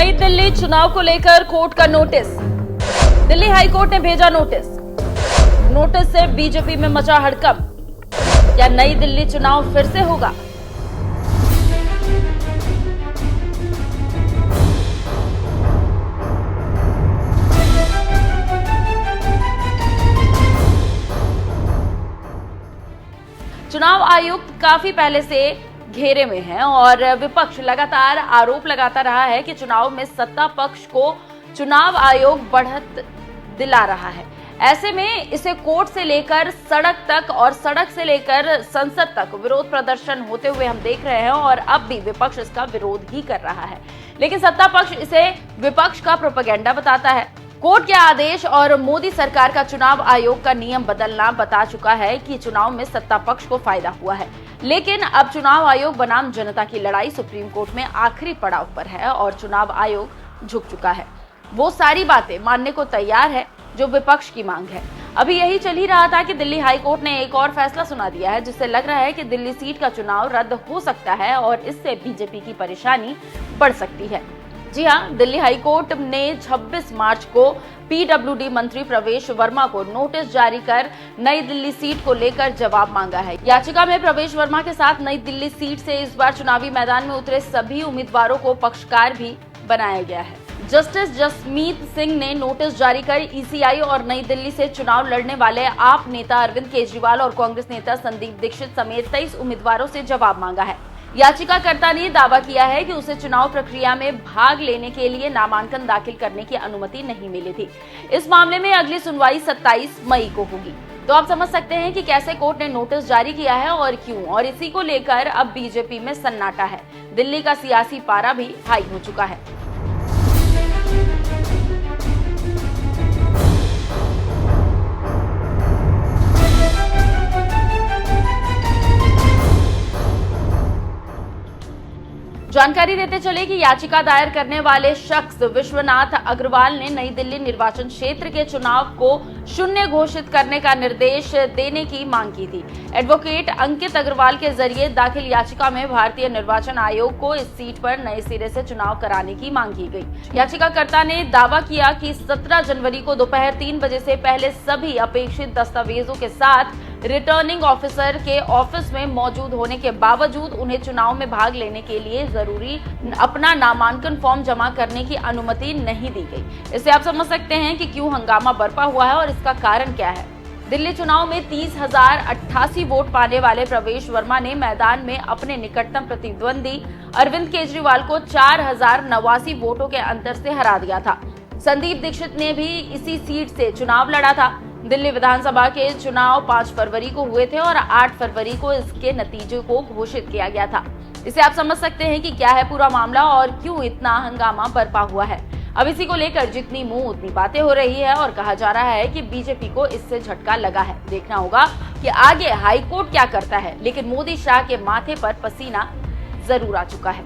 नई दिल्ली चुनाव को लेकर कोर्ट का नोटिस। दिल्ली हाईकोर्ट ने भेजा नोटिस। नोटिस से बीजेपी में मचा हड़कंप। क्या नई दिल्ली चुनाव फिर से होगा? चुनाव आयुक्त काफी पहले से घेरे में है और विपक्ष लगातार आरोप लगाता रहा है कि चुनाव में सत्ता पक्ष को चुनाव आयोग बढ़त दिला रहा है। ऐसे में इसे कोर्ट से लेकर सड़क तक और सड़क से लेकर संसद तक विरोध प्रदर्शन होते हुए हम देख रहे हैं और अब भी विपक्ष इसका विरोध ही कर रहा है। लेकिन सत्ता पक्ष इसे विपक्ष का प्रोपेगेंडा बताता है। कोर्ट के आदेश और मोदी सरकार का चुनाव आयोग का नियम बदलना बता चुका है कि चुनाव में सत्ता पक्ष को फायदा हुआ है। लेकिन अब चुनाव आयोग बनाम जनता की लड़ाई सुप्रीम कोर्ट में आखिरी पड़ाव पर है और चुनाव आयोग झुक चुका है। वो सारी बातें मानने को तैयार है जो विपक्ष की मांग है। अभी यही चल ही रहा था कि दिल्ली हाईकोर्ट ने एक और फैसला सुना दिया है, जिससे लग रहा है कि दिल्ली सीट का चुनाव रद्द हो सकता है और इससे बीजेपी की परेशानी बढ़ सकती है। जी हां, दिल्ली हाईकोर्ट ने 26 मार्च को पीडब्ल्यूडी मंत्री प्रवेश वर्मा को नोटिस जारी कर नई दिल्ली सीट को लेकर जवाब मांगा है। याचिका में प्रवेश वर्मा के साथ नई दिल्ली सीट से इस बार चुनावी मैदान में उतरे सभी उम्मीदवारों को पक्षकार भी बनाया गया है। जस्टिस जसमीत सिंह ने नोटिस जारी कर ईसीआई और नई दिल्ली से चुनाव लड़ने वाले आप नेता अरविंद केजरीवाल और कांग्रेस नेता संदीप दीक्षित समेत 23 उम्मीदवारों से जवाब मांगा है। याचिकाकर्ता ने दावा किया है कि उसे चुनाव प्रक्रिया में भाग लेने के लिए नामांकन दाखिल करने की अनुमति नहीं मिली थी। इस मामले में अगली सुनवाई 27 मई को होगी। तो आप समझ सकते हैं कि कैसे कोर्ट ने नोटिस जारी किया है और क्यों, और इसी को लेकर अब बीजेपी में सन्नाटा है। दिल्ली का सियासी पारा भी हाई हो चुका है। जानकारी देते चले कि याचिका दायर करने वाले शख्स विश्वनाथ अग्रवाल ने नई दिल्ली निर्वाचन क्षेत्र के चुनाव को शून्य घोषित करने का निर्देश देने की मांग की थी। एडवोकेट अंकित अग्रवाल के जरिए दाखिल याचिका में भारतीय निर्वाचन आयोग को इस सीट पर नए सिरे से चुनाव कराने की मांग की गई। याचिकाकर्ता ने दावा किया कि 17 जनवरी को दोपहर 3 बजे से पहले सभी अपेक्षित दस्तावेजों के साथ रिटर्निंग ऑफिसर के ऑफिस में मौजूद होने के बावजूद उन्हें चुनाव में भाग लेने के लिए जरूरी अपना नामांकन फॉर्म जमा करने की अनुमति नहीं दी गई। इससे आप समझ सकते हैं कि क्यों हंगामा बरपा हुआ है और इसका कारण क्या है। दिल्ली चुनाव में 30,088 वोट पाने वाले प्रवेश वर्मा ने मैदान में अपने निकटतम प्रतिद्वंदी अरविंद केजरीवाल को 4,089 वोटों के अंतर से हरा दिया था। संदीप दीक्षित ने भी इसी सीट से चुनाव लड़ा था। दिल्ली विधानसभा के चुनाव 5 फरवरी को हुए थे और 8 फरवरी को इसके नतीजे को घोषित किया गया था। इसे आप समझ सकते हैं कि क्या है पूरा मामला और क्यों इतना हंगामा बरपा हुआ है। अब इसी को लेकर जितनी मुंह उतनी बातें हो रही है और कहा जा रहा है कि बीजेपी को इससे झटका लगा है। देखना होगा कि आगे हाईकोर्ट क्या करता है, लेकिन मोदी शाह के माथे पर पसीना जरूर आ चुका है।